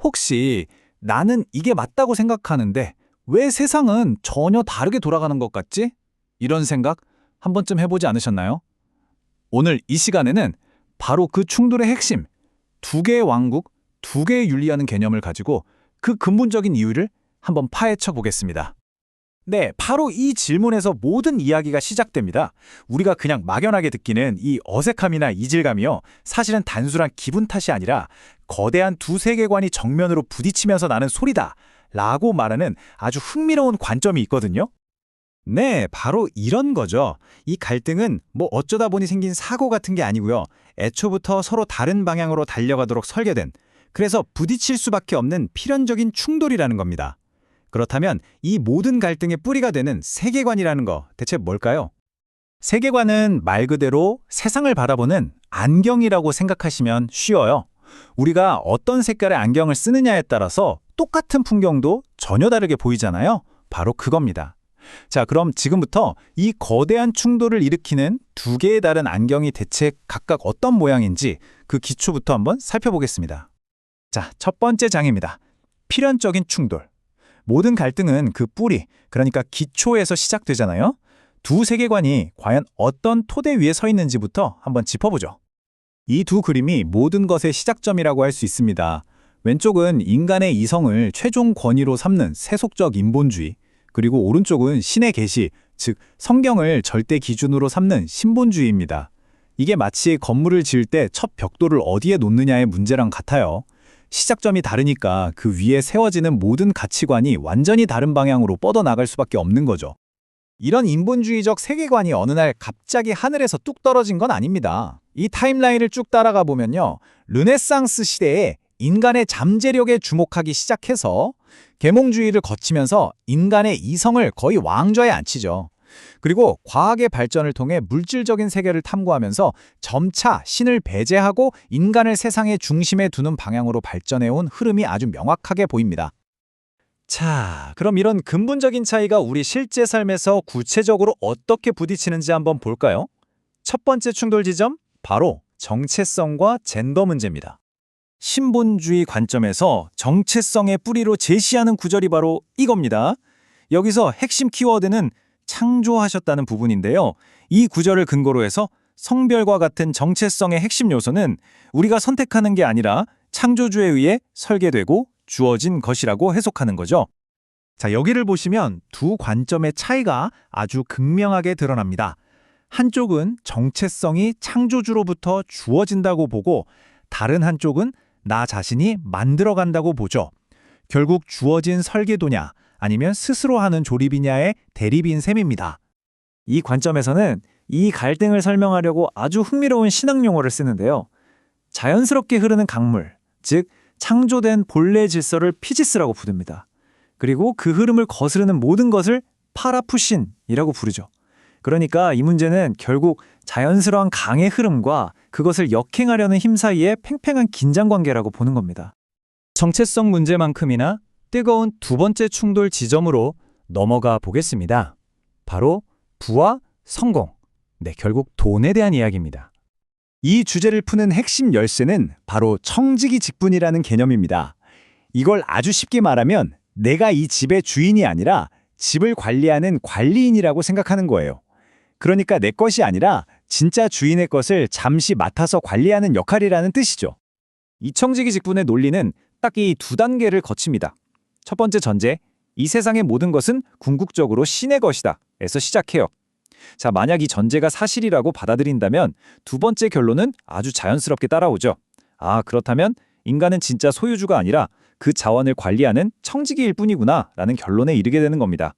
혹시 나는 이게 맞다고 생각하는데 왜 세상은 전혀 다르게 돌아가는 것 같지? 이런 생각 한 번쯤 해보지 않으셨나요? 오늘 이 시간에는 바로 그 충돌의 핵심, 두 개의 왕국, 두 개의 윤리라는 개념을 가지고 그 근본적인 이유를 한번 파헤쳐 보겠습니다. 네, 바로 이 질문에서 모든 이야기가 시작됩니다. 우리가 그냥 막연하게 느끼는 이 어색함이나 이질감이요. 사실은 단순한 기분 탓이 아니라 거대한 두 세계관이 정면으로 부딪히면서 나는 소리다 라고 말하는 아주 흥미로운 관점이 있거든요. 네, 바로 이런 거죠. 이 갈등은 뭐 어쩌다 보니 생긴 사고 같은 게 아니고요. 애초부터 서로 다른 방향으로 달려가도록 설계된, 그래서 부딪힐 수밖에 없는 필연적인 충돌이라는 겁니다. 그렇다면 이 모든 갈등의 뿌리가 되는 세계관이라는 거 대체 뭘까요? 세계관은 말 그대로 세상을 바라보는 안경이라고 생각하시면 쉬워요. 우리가 어떤 색깔의 안경을 쓰느냐에 따라서 똑같은 풍경도 전혀 다르게 보이잖아요. 바로 그겁니다. 자, 그럼 지금부터 이 거대한 충돌을 일으키는 두 개의 다른 안경이 대체 각각 어떤 모양인지 그 기초부터 한번 살펴보겠습니다. 자, 첫 번째 장입니다. 필연적인 충돌. 모든 갈등은 그 뿌리, 그러니까 기초에서 시작되잖아요. 두 세계관이 과연 어떤 토대 위에 서 있는지부터 한번 짚어보죠. 이 두 그림이 모든 것의 시작점이라고 할 수 있습니다. 왼쪽은 인간의 이성을 최종 권위로 삼는 세속적 인본주의, 그리고 오른쪽은 신의 계시, 즉 성경을 절대 기준으로 삼는 신본주의입니다. 이게 마치 건물을 지을 때 첫 벽돌을 어디에 놓느냐의 문제랑 같아요. 시작점이 다르니까 그 위에 세워지는 모든 가치관이 완전히 다른 방향으로 뻗어나갈 수밖에 없는 거죠. 이런 인본주의적 세계관이 어느 날 갑자기 하늘에서 뚝 떨어진 건 아닙니다. 이 타임라인을 쭉 따라가 보면요. 르네상스 시대에 인간의 잠재력에 주목하기 시작해서 계몽주의를 거치면서 인간의 이성을 거의 왕좌에 앉히죠. 그리고 과학의 발전을 통해 물질적인 세계를 탐구하면서 점차 신을 배제하고 인간을 세상의 중심에 두는 방향으로 발전해온 흐름이 아주 명확하게 보입니다. 자, 그럼 이런 근본적인 차이가 우리 실제 삶에서 구체적으로 어떻게 부딪히는지 한번 볼까요? 첫 번째 충돌 지점, 바로 정체성과 젠더 문제입니다. 신본주의 관점에서 정체성의 뿌리로 제시하는 구절이 바로 이겁니다. 여기서 핵심 키워드는 창조하셨다는 부분인데요. 이 구절을 근거로 해서 성별과 같은 정체성의 핵심 요소는 우리가 선택하는 게 아니라 창조주에 의해 설계되고 주어진 것이라고 해석하는 거죠. 자, 여기를 보시면 두 관점의 차이가 아주 극명하게 드러납니다. 한쪽은 정체성이 창조주로부터 주어진다고 보고 다른 한쪽은 나 자신이 만들어간다고 보죠. 결국 주어진 설계도냐 아니면 스스로 하는 조립이냐의 대립인 셈입니다. 이 관점에서는 이 갈등을 설명하려고 아주 흥미로운 신학 용어를 쓰는데요. 자연스럽게 흐르는 강물, 즉 창조된 본래 질서를 피지스라고 부릅니다. 그리고 그 흐름을 거스르는 모든 것을 파라푸신이라고 부르죠. 그러니까 이 문제는 결국 자연스러운 강의 흐름과 그것을 역행하려는 힘 사이의 팽팽한 긴장관계라고 보는 겁니다. 정체성 문제만큼이나 뜨거운 두 번째 충돌 지점으로 넘어가 보겠습니다. 바로 부와 성공, 결국 돈에 대한 이야기입니다. 이 주제를 푸는 핵심 열쇠는 바로 청지기 직분이라는 개념입니다. 이걸 아주 쉽게 말하면 내가 이 집의 주인이 아니라 집을 관리하는 관리인이라고 생각하는 거예요. 그러니까 내 것이 아니라 진짜 주인의 것을 잠시 맡아서 관리하는 역할이라는 뜻이죠. 이 청지기 직분의 논리는 딱 이 두 단계를 거칩니다. 첫 번째 전제, 이 세상의 모든 것은 궁극적으로 신의 것이다 에서 시작해요. 자, 만약 이 전제가 사실이라고 받아들인다면 두 번째 결론은 아주 자연스럽게 따라오죠. 아, 그렇다면 인간은 진짜 소유주가 아니라 그 자원을 관리하는 청지기일 뿐이구나 라는 결론에 이르게 되는 겁니다.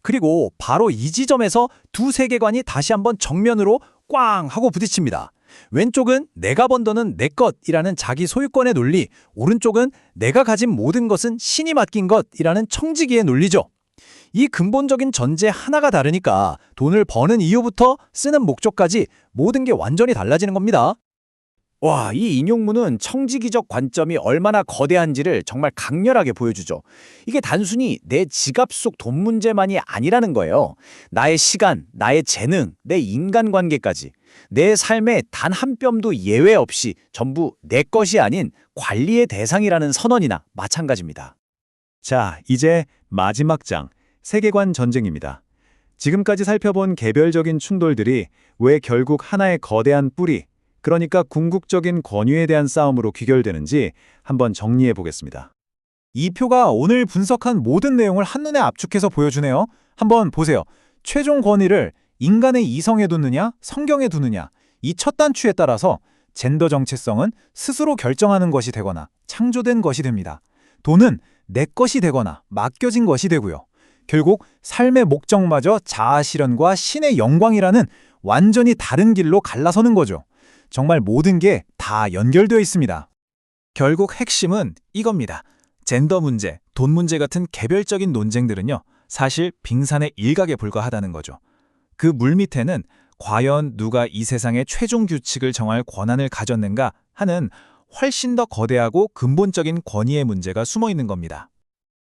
그리고 바로 이 지점에서 두 세계관이 다시 한번 정면으로 꽝 하고 부딪힙니다. 왼쪽은 내가 번 돈은 내 것이라는 자기 소유권의 논리, 오른쪽은 내가 가진 모든 것은 신이 맡긴 것이라는 청지기의 논리죠. 이 근본적인 전제 하나가 다르니까 돈을 버는 이유부터 쓰는 목적까지 모든 게 완전히 달라지는 겁니다. 와, 이 인용문은 청지기적 관점이 얼마나 거대한지를 정말 강렬하게 보여주죠. 이게 단순히 내 지갑 속 돈 문제만이 아니라는 거예요. 나의 시간, 나의 재능, 내 인간관계까지. 내 삶의 단 한 뼘도 예외 없이 전부 내 것이 아닌 관리의 대상이라는 선언이나 마찬가지입니다. 자, 이제 마지막 장, 세계관 전쟁입니다. 지금까지 살펴본 개별적인 충돌들이 왜 결국 하나의 거대한 뿌리, 그러니까 궁극적인 권위에 대한 싸움으로 귀결되는지 한번 정리해 보겠습니다. 이 표가 오늘 분석한 모든 내용을 한눈에 압축해서 보여주네요. 한번 보세요. 최종 권위를 인간의 이성에 두느냐, 성경에 두느냐, 이 첫 단추에 따라서 젠더 정체성은 스스로 결정하는 것이 되거나 창조된 것이 됩니다. 돈은 내 것이 되거나 맡겨진 것이 되고요. 결국 삶의 목적마저 자아 실현과 신의 영광이라는 완전히 다른 길로 갈라서는 거죠. 정말 모든 게 다 연결되어 있습니다. 결국 핵심은 이겁니다. 젠더 문제, 돈 문제 같은 개별적인 논쟁들은요, 사실 빙산의 일각에 불과하다는 거죠. 그 물밑에는 과연 누가 이 세상의 최종 규칙을 정할 권한을 가졌는가 하는 훨씬 더 거대하고 근본적인 권위의 문제가 숨어 있는 겁니다.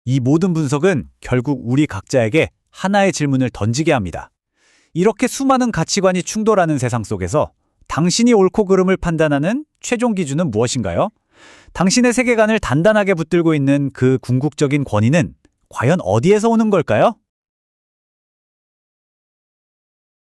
이 모든 분석은 결국 우리 각자에게 하나의 질문을 던지게 합니다. 이렇게 수많은 가치관이 충돌하는 세상 속에서 당신이 옳고 그름을 판단하는 최종 기준은 무엇인가요? 당신의 세계관을 단단하게 붙들고 있는 그 궁극적인 권위는 과연 어디에서 오는 걸까요?